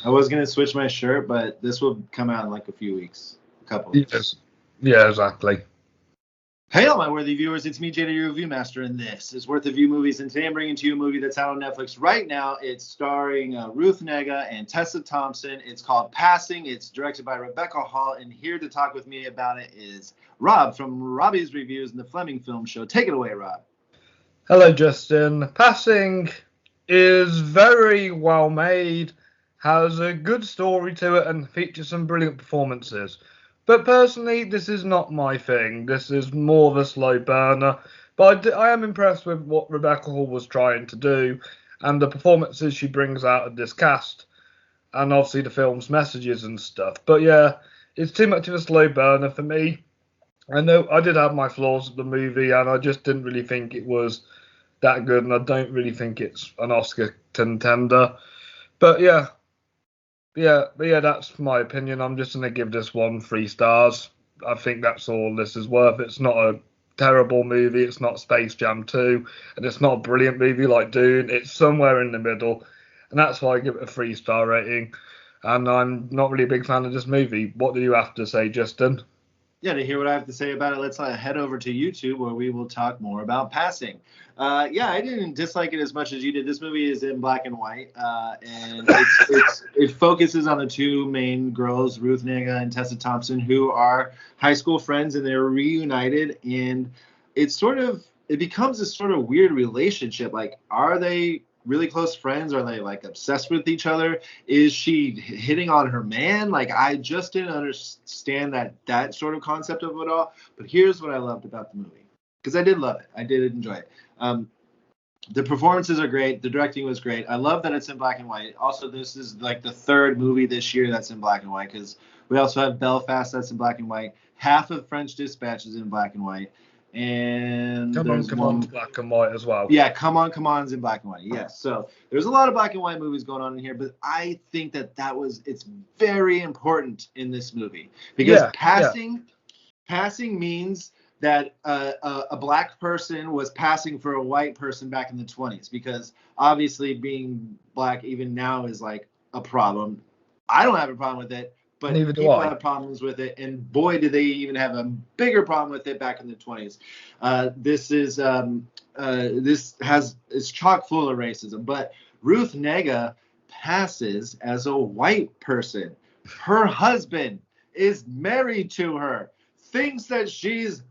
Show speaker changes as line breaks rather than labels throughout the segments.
I was gonna switch my shirt, but this will come out in like a few weeks, a couple weeks.
Yes. Yeah, exactly.
Hey, all my worthy viewers, it's me, JD, your review master, and this is Worth a View Movies. And today I'm bringing to you a movie that's out on Netflix right now. It's starring Ruth Negga and Tessa Thompson. It's called Passing. It's directed by Rebecca Hall. And here to talk with me about it is Rob from Robbie's Reviews and the Fleming Film Show. Take it away, Rob.
Hello, Justin. Passing is very well made, has a good story to it, and features some brilliant performances. But personally, this is not my thing. This is more of a slow burner. But I am impressed with what Rebecca Hall was trying to do, and the performances she brings out of this cast, and obviously the film's messages and stuff. But yeah, it's too much of a slow burner for me. I know I did have my flaws with the movie, and I just didn't really think it was that good, and I don't really think it's an Oscar contender. But yeah, that's my opinion. I'm just gonna give this one 3 stars. I think that's all this is worth. It's not a terrible movie. It's not Space Jam 2, and it's not a brilliant movie like Dune. It's somewhere in the middle, and that's why I give it a 3 star rating. And I'm not really a big fan of this movie. What do you have to say, Justin?
Yeah, to hear what I have to say about it, let's head over to YouTube where we will talk more about Passing. Yeah, I didn't dislike it as much as you did. This movie is in black and white, and it focuses on the two main girls, Ruth Negga and Tessa Thompson, who are high school friends, and they're reunited. And it becomes this sort of weird relationship. Like, are they really close friends? Are they like obsessed with each other? Is she hitting on her man? Like, I just didn't understand that sort of concept of it all. But here's what I loved about the movie, because I did love it. I did enjoy it. The performances are great. The directing was great. I love that it's in black and white. Also, this is like the third movie this year that's in black and white, because we also have Belfast that's in black and white. Half of French Dispatch is in black and white. And
Come on,
there's
come
one.
on, black and white as well.
Yeah, Come On's in black and white. Yes. So there's a lot of black and white movies going on in here, but I think it's very important in this movie, because passing means that a black person was passing for a white person back in the 20s, because obviously being black even now is like a problem. I don't have a problem with it, but
Neither do
people
I.
have problems with it, and boy, did they even have a bigger problem with it back in the 20s. It's chock full of racism, but Ruth Negga passes as a white person. Her husband is married to her, thinks that she's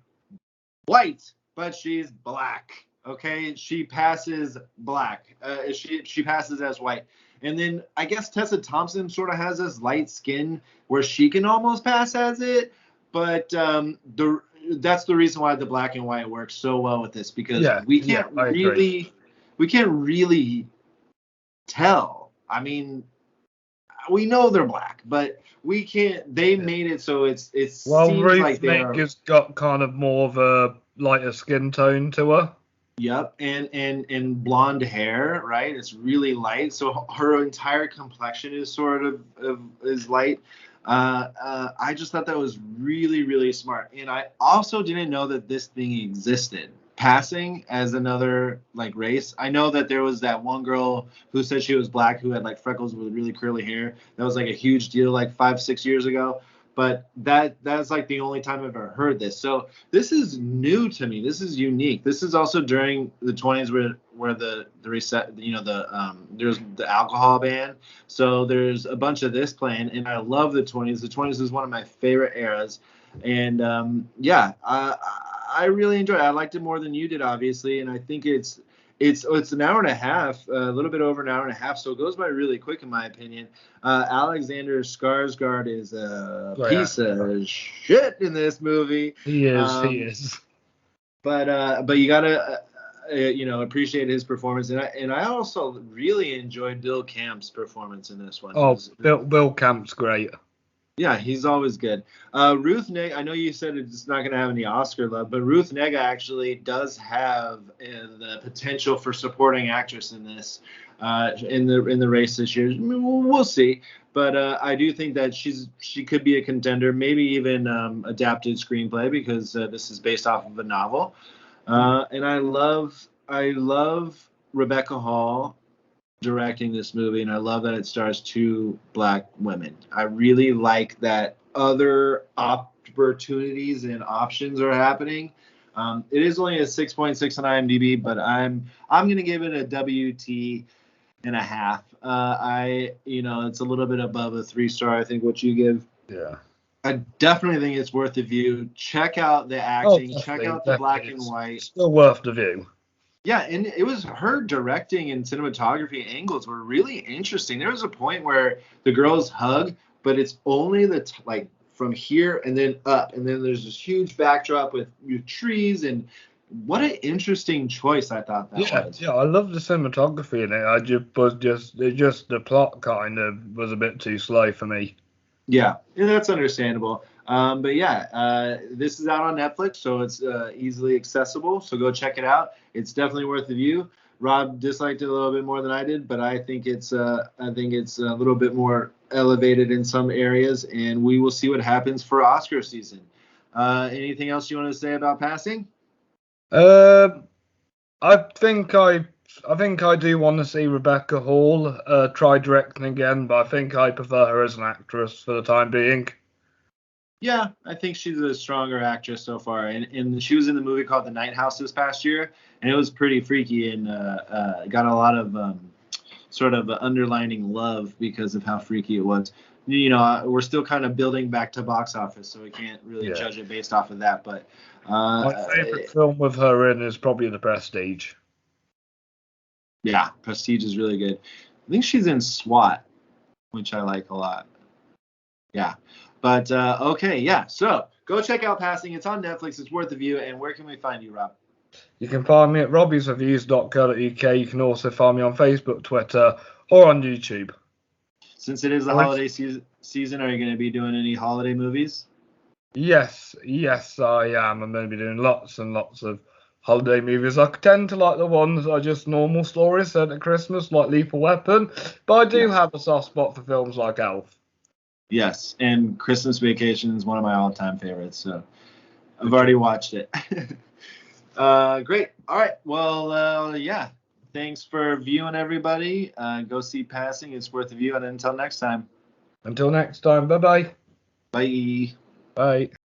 white, but she's black. Okay, she passes black. She passes as white. And then I guess Tessa Thompson sort of has this light skin where she can almost pass as it, but that's the reason why the black and white works so well with this, because
I agree.
we can't really tell. I mean, we know they're black, but we can't. They made it so it
Well,
seems like
Ruth
they are.
Negga's got kind of more of a lighter skin tone to her.
Yep, and blonde hair, right? It's really light, so her entire complexion is sort of is light. I just thought that was really, really smart, and I also didn't know that this thing existed. Passing as another like race. I know that there was that one girl who said she was black who had like freckles with really curly hair. That was like a huge deal like 5, 6 years ago. But that's like the only time I've ever heard this. So this is new to me. This is unique. This is also during the 20s where the reset, there's the alcohol ban. So there's a bunch of this playing, and I love the 20s. The 20s is one of my favorite eras, and I really enjoyed it. I liked it more than you did, obviously, and I think it's an hour and a half, a little bit over an hour and a half, so it goes by really quick in my opinion. Alexander Skarsgård is a piece of shit in this movie.
He is.
But you gotta appreciate his performance, and I also really enjoyed Bill Camp's performance in this one.
Oh, Bill Camp's great.
Yeah, he's always good. Ruth Negga, I know you said it's not going to have any Oscar love, but Ruth Negga actually does have the potential for supporting actress in this, in the race this year. We'll see, but I do think that she could be a contender, maybe even adapted screenplay, because this is based off of a novel. And I love Rebecca Hall directing this movie, and I love that it stars 2 black women. I really like that other opportunities and options are happening. It is only a 6.6 on IMDb, but I'm gonna give it a WT and a half. It's a little bit above a 3-star. I think what you give.
Yeah.
I definitely think it's worth the view. Check out the acting. Check out the black and white.
Still worth the view.
Yeah, and it was her directing and cinematography angles were really interesting. There was a point where the girls hug, but it's only like from here and then up, and then there's this huge backdrop with trees, and what an interesting choice I thought that was.
Yeah, I love the cinematography in it. The plot kind of was a bit too slow for me.
Yeah, that's understandable. But yeah, this is out on Netflix, so it's easily accessible. So go check it out. It's definitely worth the view. Rob disliked it a little bit more than I did, but I think it's a little bit more elevated in some areas, and we will see what happens for Oscar season. Anything else you want to say about Passing?
I think I do want to see Rebecca Hall try directing again, but I think I prefer her as an actress for the time being.
Yeah, I think she's a stronger actress so far, and she was in the movie called The Night House this past year, and it was pretty freaky and got a lot of sort of underlining love because of how freaky it was. We're still kind of building back to box office, so we can't really judge it based off of that. But
my favorite film with her in is probably The Prestige.
Yeah, Prestige is really good. I think she's in SWAT, which I like a lot. Yeah. But okay, yeah. So go check out Passing. It's on Netflix. It's worth a view. And where can we find you, Rob?
You can find me at robbiesreviews.co.uk. You can also find me on Facebook, Twitter, or on YouTube.
Since it is the holiday season, are you going to be doing any holiday movies?
Yes, I am. I'm going to be doing lots and lots of holiday movies. I tend to like the ones that are just normal stories set at Christmas, like Lethal Weapon, but I do have a soft spot for films like Elf.
Yes, and Christmas Vacation is one of my all-time favorites, so I've already watched it. Great. All right. Well, yeah. Thanks for viewing, everybody. Go see Passing. It's worth a view. And until next time.
Until next time. Bye-bye.
Bye.
Bye.